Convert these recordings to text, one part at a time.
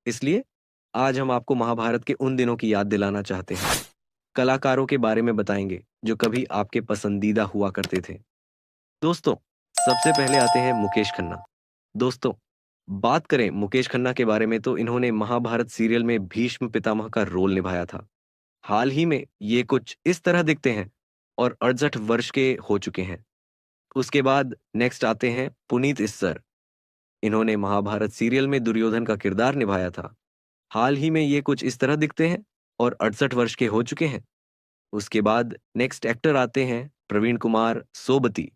इसलिए आज हम आपको महाभारत के उन दिनों की याद दिलाना चाहते हैं। कलाकारों के बारे में बताएंगे जो कभी आपके पसंदीदा हुआ करते थे। दोस्तों, सबसे पहले आते हैं मुकेश खन्ना। दोस्तों, बात करें मुकेश खन्ना के बारे में तो इन्होंने महाभारत सीरियल में भीष्म पितामह का रोल निभाया था। हाल ही में ये कुछ इस तरह दिखते हैं और 68 वर्ष के हो चुके हैं। उसके बाद नेक्स्ट आते हैं पुनीत इस्सर। इन्होंने महाभारत सीरियल में दुर्योधन का किरदार निभाया था। हाल ही में ये कुछ इस तरह दिखते हैं और 68 वर्ष के हो चुके हैं। उसके बाद नेक्स्ट एक्टर आते हैं प्रवीण कुमार सोबती।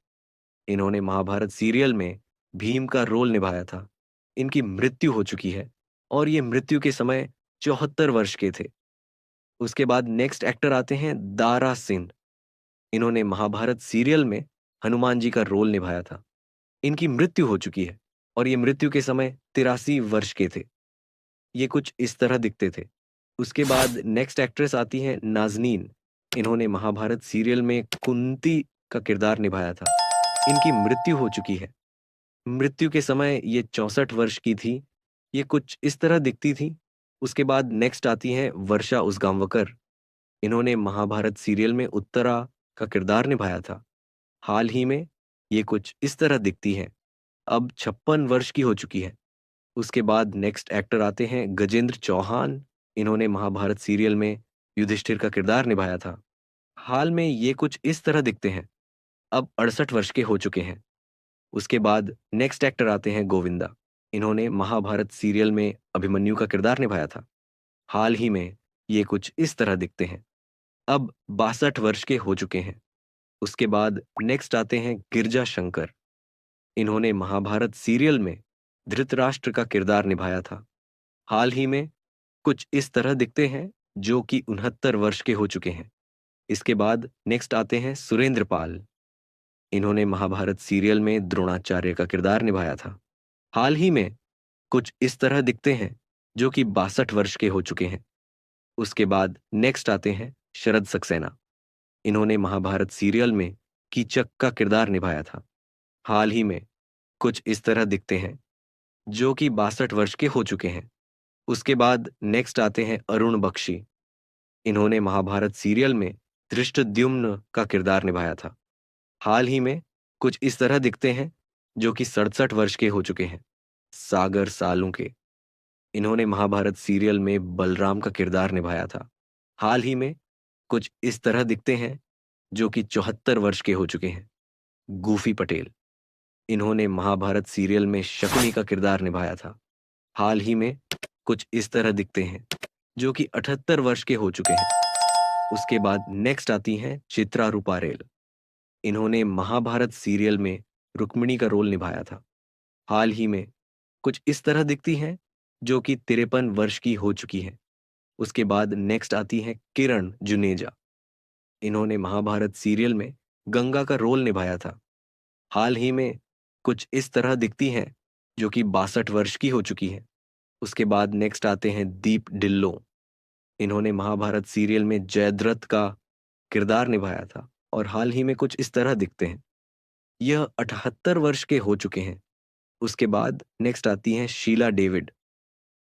इन्होंने महाभारत सीरियल में भीम का रोल निभाया था। इनकी मृत्यु हो चुकी है और ये मृत्यु के समय 74 वर्ष के थे। उसके बाद नेक्स्ट एक्टर आते हैं दारा सिंह। इन्होंने महाभारत सीरियल में हनुमान जी का रोल निभाया था। इनकी मृत्यु हो चुकी है और ये मृत्यु के समय 83 वर्ष के थे। ये कुछ इस तरह दिखते थे। उसके बाद नेक्स्ट एक्ट्रेस आती हैं नाज़नीन। इन्होंने महाभारत सीरियल में कुंती का किरदार निभाया था। इनकी मृत्यु हो चुकी है। मृत्यु के समय ये 64 वर्ष की थी। ये कुछ इस तरह दिखती थी। उसके बाद नेक्स्ट आती हैं वर्षा उसगांवकर। इन्होंने महाभारत सीरियल में उत्तरा का किरदार निभाया था। हाल ही में ये कुछ इस तरह दिखती हैं। अब 56 वर्ष की हो चुकी है। उसके बाद नेक्स्ट एक्टर आते हैं गजेंद्र चौहान। इन्होंने महाभारत सीरियल में युधिष्ठिर का किरदार निभाया था। हाल में ये कुछ इस तरह दिखते हैं। अब 68 वर्ष के हो चुके हैं। उसके बाद नेक्स्ट एक्टर आते हैं गोविंदा। इन्होंने महाभारत सीरियल में अभिमन्यु का किरदार निभाया था। हाल ही में ये कुछ इस तरह दिखते हैं। अब 62 वर्ष के हो चुके हैं। उसके बाद नेक्स्ट आते हैं गिरजा शंकर। इन्होंने महाभारत सीरियल में धृतराष्ट्र का किरदार निभाया था। हाल ही में कुछ इस तरह दिखते हैं जो कि 69 वर्ष के हो चुके हैं। इसके बाद नेक्स्ट आते हैं सुरेंद्र पाल। इन्होंने महाभारत सीरियल में द्रोणाचार्य का किरदार निभाया था। हाल ही में कुछ इस तरह दिखते हैं जो कि 62 वर्ष के हो चुके हैं। उसके बाद नेक्स्ट आते हैं शरद सक्सेना। इन्होंने महाभारत सीरियल में कीचक का किरदार निभाया था। हाल ही में कुछ इस तरह दिखते हैं जो कि 62 वर्ष के हो चुके हैं। उसके बाद नेक्स्ट आते हैं अरुण बख्शी। इन्होंने महाभारत सीरियल में धृष्टद्युम्न का किरदार निभाया था। हाल ही में कुछ इस तरह दिखते हैं जो कि 67 वर्ष के हो चुके हैं। सागर सालुंके। इन्होंने महाभारत सीरियल में बलराम का किरदार निभाया था। हाल ही में कुछ इस तरह दिखते हैं जो कि 74 वर्ष के हो चुके हैं। गूफी पटेल। इन्होंने महाभारत सीरियल में शकुनी का किरदार निभाया था। हाल ही में कुछ इस तरह दिखते हैं जो कि 78 वर्ष के हो चुके हैं। उसके बाद नेक्स्ट आती हैं चित्रा रूपारेल। इन्होंने महाभारत सीरियल में रुक्मिणी का रोल निभाया था। हाल ही में कुछ इस तरह दिखती हैं जो कि 53 वर्ष की हो चुकी हैं। उसके बाद नेक्स्ट आती हैं किरण जुनेजा। इन्होंने महाभारत सीरियल में गंगा का रोल निभाया था। हाल ही में कुछ इस तरह दिखती हैं जो कि 62 वर्ष की हो चुकी हैं। उसके बाद नेक्स्ट आते हैं दीप डिल्लो। इन्होंने महाभारत सीरियल में जयद्रथ का किरदार निभाया था और हाल ही में कुछ इस तरह दिखते हैं। यह 78 वर्ष के हो चुके हैं। उसके बाद नेक्स्ट आती हैं शीला डेविड।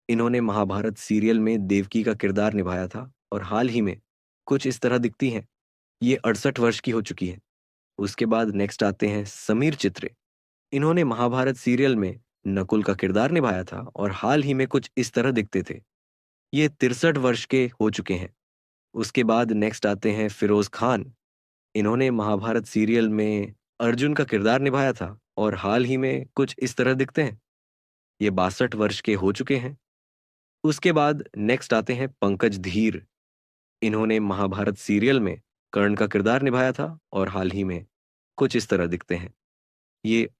इन्होंने महाभारत सीरियल में देवकी का किरदार निभाया था और हाल ही में कुछ इस तरह दिखती हैं। ये 68 वर्ष की हो चुकी है। उसके बाद नेक्स्ट आते हैं समीर चित्रे। इन्होंने महाभारत सीरियल में नकुल का किरदार निभाया था और हाल ही में कुछ इस तरह दिखते थे। ये 63 वर्ष के हो चुके हैं। उसके बाद नेक्स्ट आते हैं फिरोज खान। इन्होंने महाभारत सीरियल में अर्जुन का किरदार निभाया था और हाल ही में कुछ इस तरह दिखते हैं। ये 62 वर्ष के हो चुके हैं। उसके बाद नेक्स्ट आते हैं पंकज धीर। इन्होंने महाभारत सीरियल में कर्ण का किरदार निभाया था और हाल ही में कुछ इस तरह दिखते हैं। ये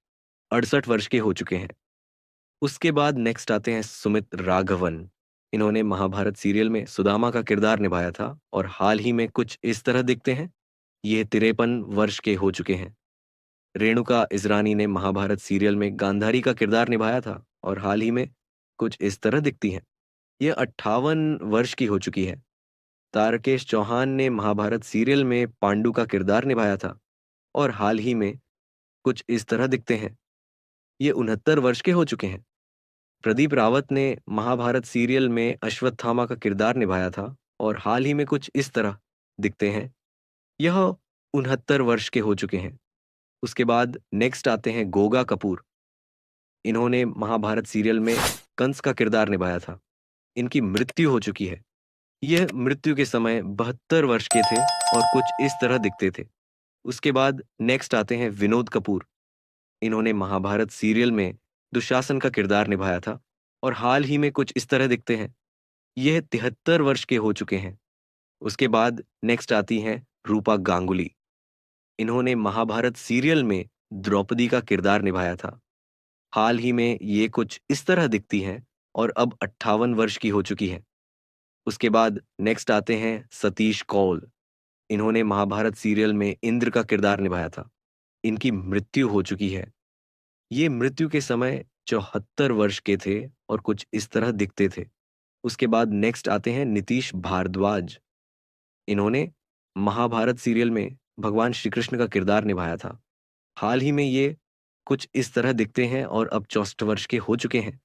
68 वर्ष के हो चुके हैं। उसके बाद नेक्स्ट आते हैं सुमित राघवन। इन्होंने महाभारत सीरियल में सुदामा का किरदार निभाया था और हाल ही में कुछ इस तरह दिखते हैं। ये 53 वर्ष के हो चुके हैं। रेणुका इजरानी ने महाभारत सीरियल में गांधारी का किरदार निभाया था और हाल ही में कुछ इस तरह दिखती हैं। ये 58 वर्ष की हो चुकी है। तारकेश चौहान ने महाभारत सीरियल में पांडु का किरदार निभाया था और हाल ही में कुछ इस तरह दिखते हैं। ये 69 वर्ष के हो चुके हैं। प्रदीप रावत ने महाभारत सीरियल में अश्वत्थामा का किरदार निभाया था और हाल ही में कुछ इस तरह दिखते हैं। यह 69 वर्ष के हो चुके हैं। उसके बाद नेक्स्ट आते हैं गोगा कपूर। इन्होंने महाभारत सीरियल में कंस का किरदार निभाया था। इनकी मृत्यु हो चुकी है। यह मृत्यु के समय 72 वर्ष के थे और कुछ इस तरह दिखते थे। उसके बाद नेक्स्ट आते हैं विनोद कपूर। इन्होंने महाभारत सीरियल में दुशासन का किरदार निभाया था और हाल ही में कुछ इस तरह दिखते हैं। यह 73 वर्ष के हो चुके हैं। उसके बाद नेक्स्ट आती हैं रूपा गांगुली। इन्होंने महाभारत सीरियल में द्रौपदी का किरदार निभाया था। हाल ही में ये कुछ इस तरह दिखती हैं और अब 58 वर्ष की हो चुकी हैं। उसके बाद नेक्स्ट आते हैं सतीश कौल। इन्होंने महाभारत सीरियल में इंद्र का किरदार निभाया था। इनकी मृत्यु हो चुकी है। ये मृत्यु के समय 74 वर्ष के थे और कुछ इस तरह दिखते थे। उसके बाद नेक्स्ट आते हैं नीतीश भारद्वाज। इन्होंने महाभारत सीरियल में भगवान श्री कृष्ण का किरदार निभाया था। हाल ही में ये कुछ इस तरह दिखते हैं और अब 64 वर्ष के हो चुके हैं।